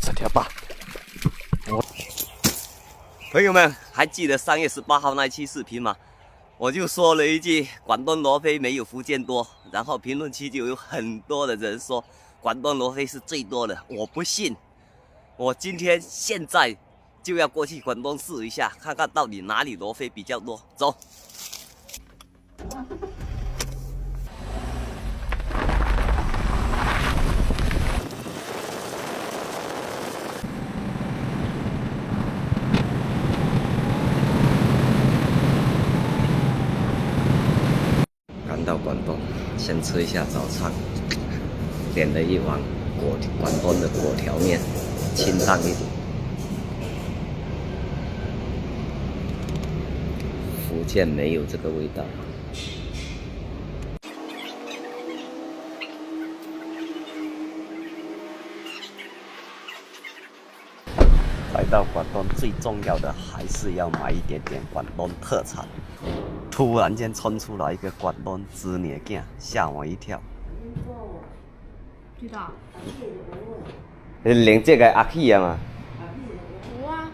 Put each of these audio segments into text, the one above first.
这条大。朋友们，还记得3月18号那期视频吗？我就说了一句广东罗非没有福建多，然后评论区就有很多的人说广东罗非是最多的，我不信。我现在就要过去广东试一下，看看到底哪里罗非比较多。走。刚到广东，先吃一下早餐，点了一碗广东的粿条面，清淡一点。福建没有这个味道。来到广东，最重要的还是要买一点点广东特产。突然间冲出来一个广东织女囝，吓我一跳。知道？你零这个阿喜啊嘛？有啊。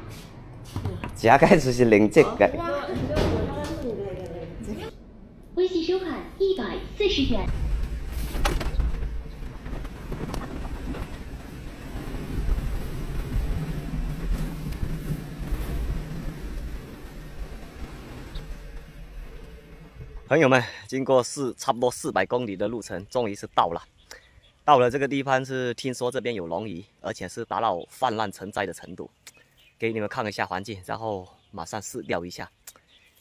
这个就是零这个。微信收款140元。朋友们，经过差不多400公里的路程，终于是到了。到了这个地方是听说这边有龙鱼，而且是达到泛滥成灾的程度。给你们看一下环境，然后马上试钓一下。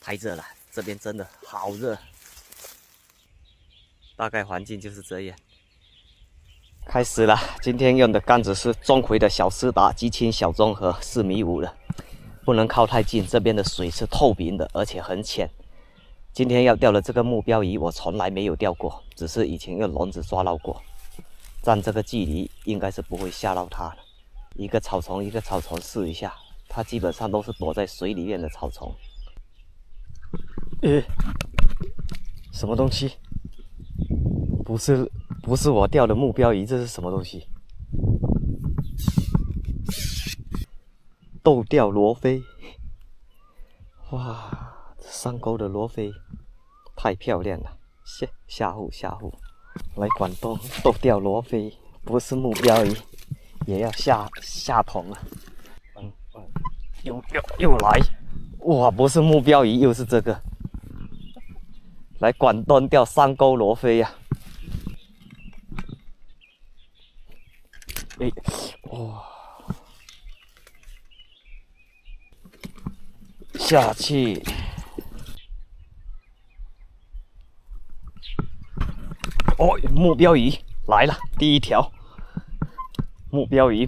太热了，这边真的好热。大概环境就是这样。开始了，今天用的杆子是钟馗的小斯达机轻小综合4.5米的，不能靠太近，这边的水是透明的，而且很浅。今天要钓的这个目标鱼，我从来没有钓过，只是以前用笼子抓到过。站这个距离，应该是不会吓到它的。一个草丛一个草丛试一下，它基本上都是躲在水里面的草丛。什么东西？不是我钓的目标鱼，这是什么东西？斗钓罗非。哇！上钩的罗非太漂亮了，下户，来广东斗钓罗非，不是目标鱼，也要下桶了。又来，哇，不是目标鱼，又是这个。来广东钓上钩罗非呀！哇，下去。哦，目标鱼来了，第一条。目标鱼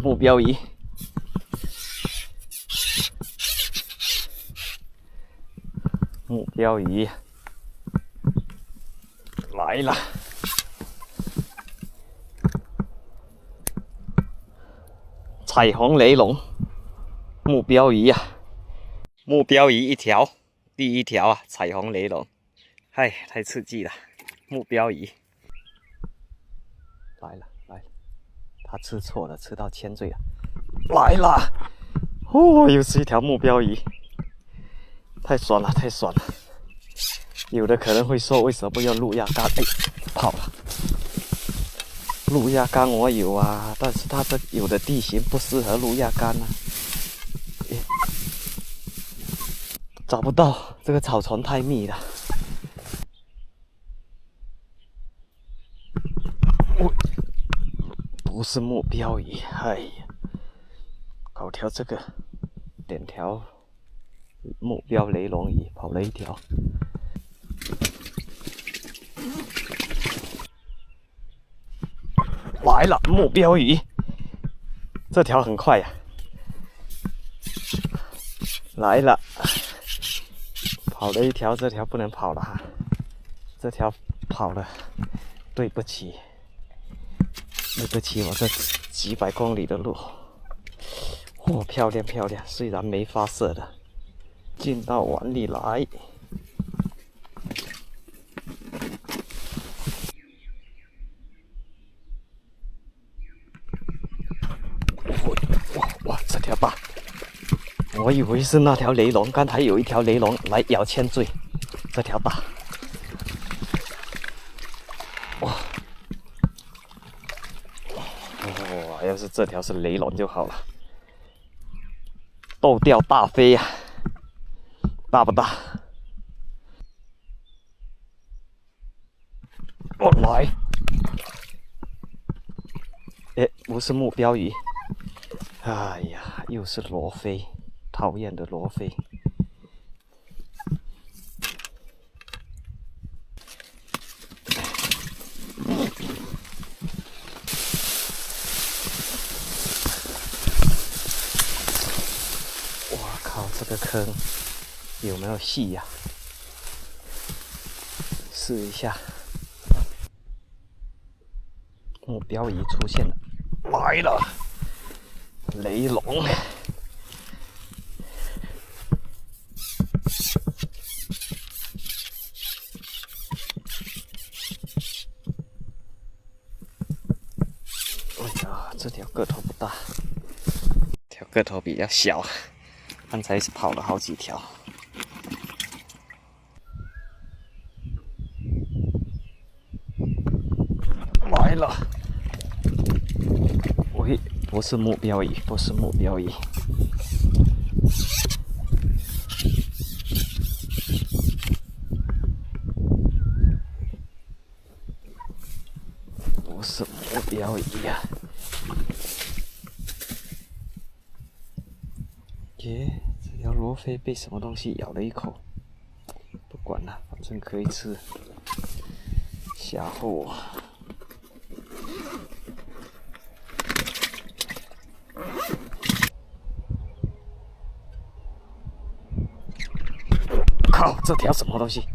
来了。彩虹雷龙，目标鱼呀，目标鱼一条，第一条啊，彩虹雷龙，嗨，太刺激了，目标鱼。来了，他吃错了，吃到千岁了，来了！哦，又是一条目标鱼，太爽了！有的可能会说，为什么不用路亚竿？跑了！路亚竿我有啊，但是它这有的地形不适合路亚竿啊。找不到，这个草丛太密了。不是目标鱼，哎呀，搞条这个，点条目标雷龙鱼，跑了一条。来了，目标鱼，这条很快呀、来了，跑了一条，这条不能跑了哈，这条跑了，对不起，我这几百公里的路，哦，漂亮，虽然没发射的，进到碗里来。哇，这条大！我以为是那条雷龙，刚才有一条雷龙来咬千坠，这条大。哇！哦，要是这条是雷龙就好了。豆钓大飞呀、大不大？我来。哎，不是目标鱼。哎呀，又是罗非，讨厌的罗非。哇靠，这个坑有没有戏呀、试一下。目标仪出现了，来了，雷龙。哎呀，这条个头不大，这条个头比较小，刚才是跑了好几条。来了。喂，不是目标仪，不是目标仪。不是目标仪呀、耶，这条罗非被什么东西咬了一口，不管了，反正可以吃。吓唬我！靠，这条什么东西？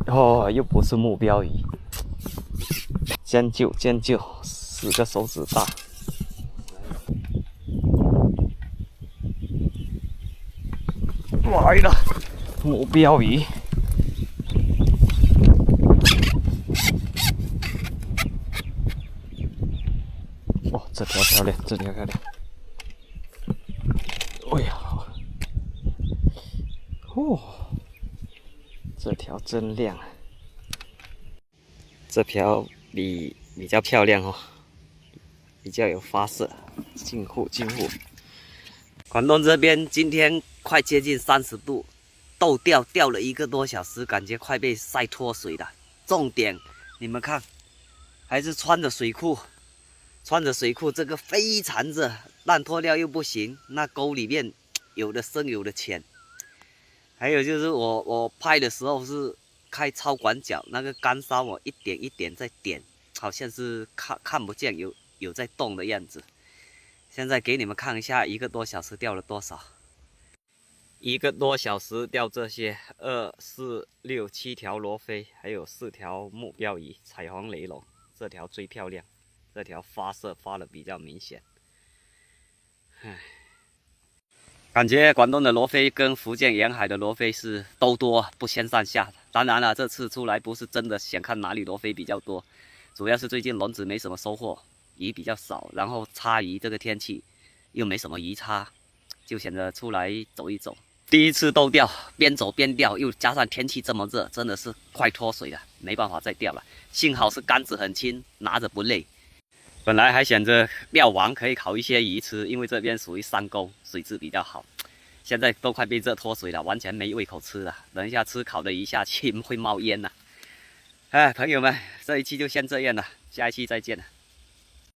哦，又不是目标鱼。将就将就，4个手指大。来了，目标鱼。哇，这条漂亮，这条漂亮。哎呀，哦，这条真亮。这条比较漂亮哦，比较有发色。进户进户。广东这边今天快接近30度，豆钓钓了1个多小时，感觉快被晒脱水了。重点，你们看，还是穿着水裤，这个非常热，烂脱掉又不行，那沟里面有的深有的浅。还有就是我拍的时候是开超广角，那个杆梢我一点一点在点，好像是看不见有在动的样子。现在给你们看一下1个多小时钓了多少。1个多小时钓这些2、4、6、7条罗非，还有4条目标鱼彩虹雷龙，这条最漂亮，这条发色发的比较明显。唉，感觉广东的罗非跟福建沿海的罗非是都多，不相上下。当然了，这次出来不是真的想看哪里罗非比较多，主要是最近轮子没什么收获，鱼比较少，然后叉鱼这个天气又没什么鱼叉，就想着出来走一走。第一次豆钓，边走边钓，又加上天气这么热，真的是快脱水了，没办法再钓了。幸好是杆子很轻，拿着不累。本来还想着钓完可以烤一些鱼吃，因为这边属于山沟，水质比较好。现在都快被热脱水了，完全没胃口吃了。等一下吃烤的鱼下去会冒烟了。哎，朋友们，这一期就先这样了，下一期再见了。